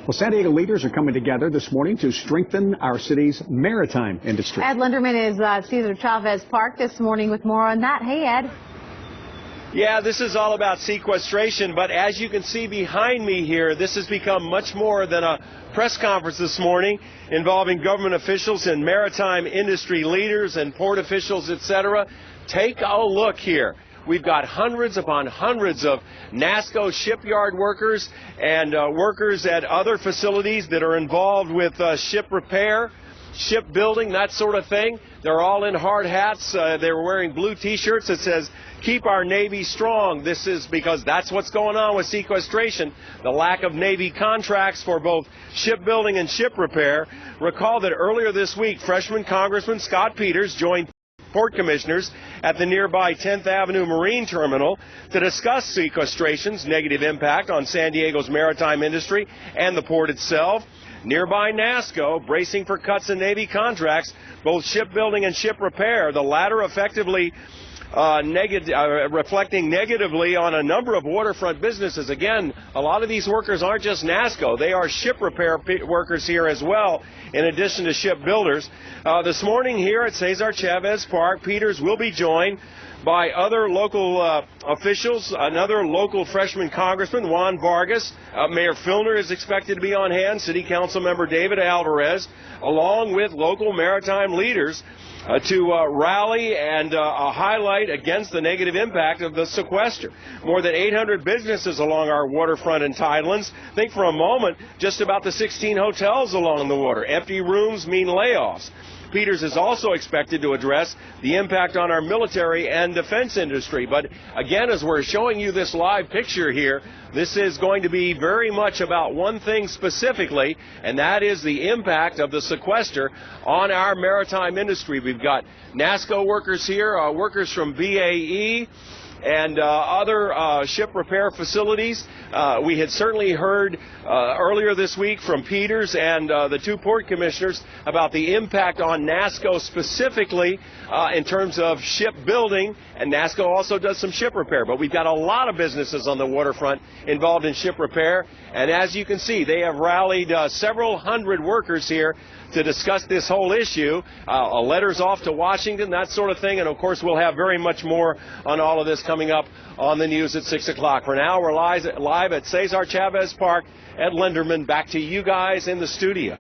Well, San Diego leaders are coming together this morning to strengthen our city's maritime industry. Ed Linderman is Cesar Chavez Park this morning with more on that. Hey, Ed. Yeah, this is all about sequestration, but as you can see behind me here, this has become much more than a press conference this morning involving government officials and maritime industry leaders and port officials, etc. Take a look here. We've got hundreds upon hundreds of NASSCO shipyard workers and workers at other facilities that are involved with ship repair, shipbuilding, that sort of thing. They're all in hard hats. They're wearing blue T-shirts that says, "Keep our Navy strong." This is because that's what's going on with sequestration, the lack of Navy contracts for both shipbuilding and ship repair. Recall that earlier this week, freshman Congressman Scott Peters joined port commissioners at the nearby 10th Avenue Marine Terminal to discuss sequestration's negative impact on San Diego's maritime industry and the port itself. Nearby NASSCO bracing for cuts in Navy contracts, both shipbuilding and ship repair, the latter effectively reflecting negatively on a number of waterfront businesses. Again, a lot of these workers aren't just NASSCO. They are ship repair workers here as well, in addition to shipbuilders. This morning here at Cesar Chavez Park, Peters will be joined by other local officials, another local freshman congressman, Juan Vargas. Mayor Filner is expected to be on hand, City Council member David Alvarez, along with local maritime leaders to rally and highlight against the negative impact of the sequester. More than 800 businesses along our waterfront and tidelands. Think for a moment just about the 16 hotels along the water. Empty rooms mean layoffs. Peters is also expected to address the impact on our military and defense industry. But again, as we're showing you this live picture here, this is going to be very much about one thing specifically, and that is the impact of the sequester on our maritime industry. We've got NASSCO workers here, workers from BAE, and other ship repair facilities. We had certainly heard earlier this week from Peters and the two port commissioners about the impact on NASSCO specifically in terms of shipbuilding, and NASSCO also does some ship repair. But we've got a lot of businesses on the waterfront involved in ship repair, and as you can see, they have rallied several hundred workers here to discuss this whole issue. Letters off to Washington, that sort of thing, and of course we'll have very much more on all of this coming up on the news at 6 o'clock. For now, we're live at Cesar Chavez Park. Ed Linderman, back to you guys in the studio.